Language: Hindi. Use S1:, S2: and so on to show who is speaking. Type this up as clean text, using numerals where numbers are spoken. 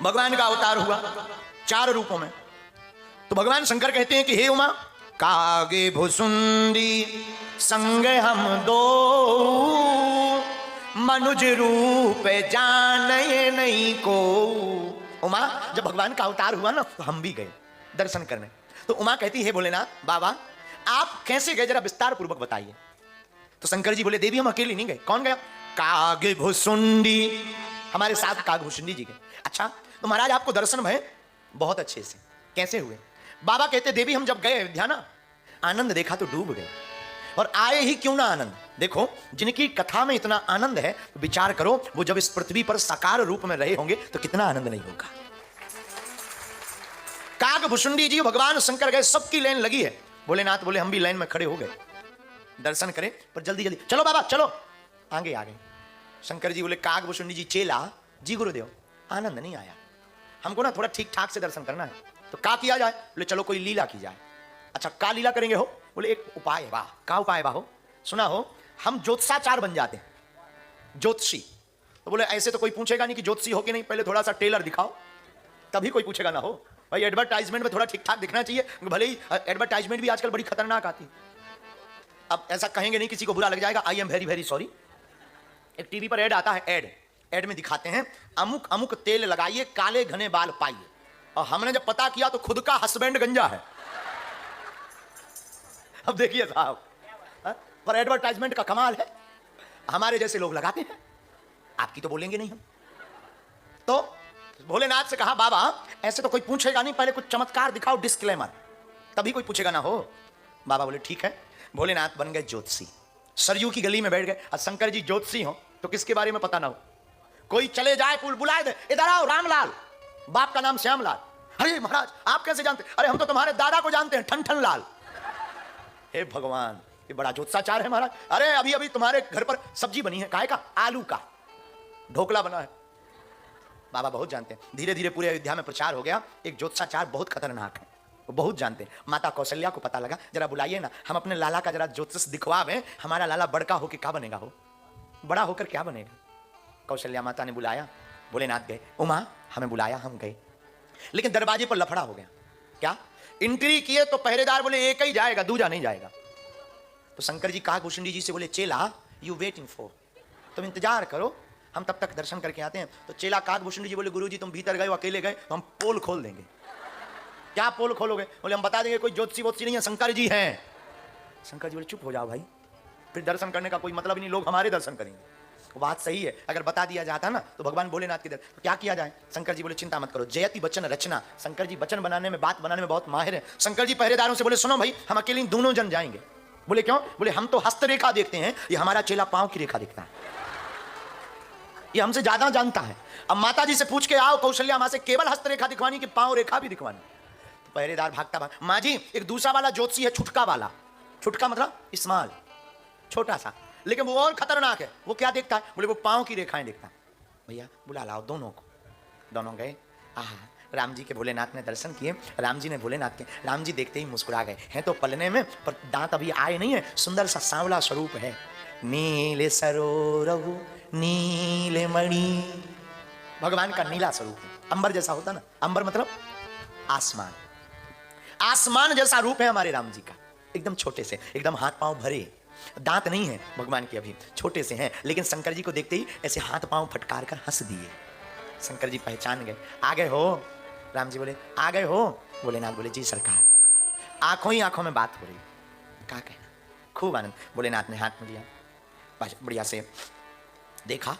S1: भगवान का अवतार हुआ 4 रूपों में। तो भगवान शंकर कहते हैं कि हे उमा, कागे भुसुंडी संग हम दो, मनुज रूप जाने नहीं को। उमा, जब भगवान का अवतार हुआ ना तो हम भी गए दर्शन करने। तो उमा कहती है भोलेनाथ बाबा आप कैसे गए, जरा विस्तार पूर्वक बताइए। तो शंकर जी बोले देवी हम अकेले नहीं गए। कौन गया? काग भुसुंडी, हमारे साथ काग भुसुंडी जी गए। अच्छा, तो महाराज आपको दर्शन भय बहुत अच्छे से, कैसे हुए? बाबा कहते देवी हम जब गए अयोध्या ना, आनंद देखा तो डूब गए, और आए ही क्यों ना आनंद। देखो जिनकी कथा में इतना आनंद है तो विचार करो वो जब इस पृथ्वी पर साकार रूप में रहे होंगे तो कितना आनंद नहीं होगा। काग भुसुंडी जी भगवान शंकर गए, सबकी लाइन लगी है। भोलेनाथ बोले हम भी लाइन में खड़े हो गए, दर्शन करें पर जल्दी जल्दी चलो बाबा चलो, आगे आ गए। शंकर जी बोले काग भुसुंडी जी चेला जी गुरुदेव आनंद नहीं आया, हमको ना थोड़ा ठीक ठाक से दर्शन करना है, तो क्या किया जाए? बोले चलो कोई लीला की जाए। अच्छा क्या लीला करेंगे हो? बोले एक उपाय है। वाह, क्या उपाय हो? सुना हो हम ज्योतिषाचार बन जाते हैं, ज्योतिषी। तो बोले ऐसे तो कोई पूछेगा नहीं कि ज्योतिषी हो कि नहीं, पहले थोड़ा सा टेलर दिखाओ तभी कोई पूछेगा ना हो। भाई एडवर्टाइजमेंट में थोड़ा ठीक ठाक दिखना चाहिए, भले ही एडवर्टाइजमेंट भी आजकल बड़ी खतरनाक आती। अब ऐसा कहेंगे नहीं किसी को बुरा लग जाएगा, I am very very sorry. एक टीवी पर ऐड आता है, ऐड में दिखाते हैं अमुक अमुक तेल लगाइए काले घने बाल पाइए, और हमने जब पता किया तो खुद का हस्बैंड गंजा है। अब देखिए साहब, पर एडवर्टाइजमेंट का कमाल है, हमारे जैसे लोग लगाते हैं, आपकी तो बोलेंगे नहीं हम। तो भोलेनाथ से कहा बाबा ऐसे तो कोई पूछेगा नहीं, पहले कुछ चमत्कार दिखाओ डिस्क्लेमर, तभी कोई पूछेगा ना हो। बाबा बोले ठीक है। भोलेनाथ बन गए ज्योतिषी, सरयू की गली में बैठ गए। और शंकर जी ज्योतिषी हो तो किसके बारे में पता ना हो, कोई चले जाए पुल बुलाए दे, इधर आओ रामलाल, बाप का नाम श्यामलाल। अरे महाराज आप कैसे जानते? अरे हम तो तुम्हारे दादा को जानते हैं, ठन ठन लाल। हे भगवान ये बड़ा ज्योतिषाचार है महाराज। अरे अभी अभी तुम्हारे घर पर सब्जी बनी है, काहे का? आलू का ढोकला बना है। बाबा बहुत जानते हैं। धीरे धीरे पूरे अयोध्या में प्रचार हो गया एक ज्योतिषाचार बहुत खतरनाक है, वो बहुत जानते हैं। माता कौशल्या को पता लगा, जरा बुलाइए ना, हम अपने लाला का जरा ज्योतिष दिखवावें, हमारा लाला बड़का होकर क्या बनेगा, हो बड़ा होकर क्या बनेगा। कौशल्या माता ने बुलाया, भोलेनाथ गए। उमा हमें बुलाया, हम गए, लेकिन दरवाजे पर लफड़ा हो गया। क्या? एंट्री किए तो पहरेदार बोले एक ही जाएगा, दूजा नहीं जाएगा। तो शंकर जी काग भुसुंडी जी से बोले चेला यू वेटिंग फॉर, तुम इंतजार करो, हम तब तक दर्शन करके आते हैं। तो चेला काग भुसुंडी जी बोले गुरुजी तुम भीतर गए हो, अकेले गए तो हम पोल खोल देंगे। क्या पोल खोलोगे? बोले हम बता देंगे कोई ज्योतिषी वोतिषी नहीं है, शंकर जी हैं। शंकर जी बोले चुप हो जाओ भाई, फिर दर्शन करने का कोई मतलब नहीं, लोग हमारे दर्शन करेंगे। वो बात सही है, अगर बता दिया जाता ना तो भगवान भोलेनाथ की तो क्या किया जाए? शंकर जी बोले चिंता मत करो, जयति वचन रचना। शंकर जी वचन बनाने में, बात बनाने में बहुत माहिर है। शंकर जी पहरेदारों से बोले सुनो भाई हम अकेले दोनों जन जाएंगे। बोले क्यों? बोले हम तो हस्तरेखा देखते हैं, ये हमारा चेला पांव की रेखा देखता है, ये हमसे ज्यादा जानता है। अब माता जी से पूछ के आओ कौशल्या मां से, केवल हस्तरेखा दिखवानी कि पांव रेखा भी दिखवानी? तो पहरेदार भागता भाग, माँ जी एक दूसरा वाला ज्योतिषी है छुटका वाला, छुटका मतलब स्मॉल, छोटा सा, लेकिन वो और खतरनाक है। वो क्या देखता है? बोले वो पांव की रेखाएं देखता है। भैया बुला लाओ दोनों को। दोनों गए। आहा, राम जी के भोलेनाथ ने दर्शन किए, राम जी ने भोलेनाथ के। राम जी देखते ही मुस्कुरा गए, हैं तो पलने में पर दांत अभी आए नहीं है, सुंदर सा सांवला स्वरूप है। नीले सरोरहु नीले मणि, भगवान का नीला स्वरूप है, अंबर जैसा होता ना, अंबर मतलब आसमान, आसमान जैसा रूप है हमारे राम जी का, एकदम छोटे से, एकदम हाथ पांव भरे, दांत नहीं है भगवान के, अभी छोटे से हैं, लेकिन शंकर जी को देखते ही ऐसे हाथ पांव फटकार कर हंस दिए। शंकर जी पहचान गए, आ गए हो? राम जी बोले आ गए हो? भोलेनाथ बोले जी सरकार। आंखों ही आंखों में बात हो रही, क्या कहना, खूब आनंद। भोलेनाथ ने हाथ में लिया, बढ़िया से देखा,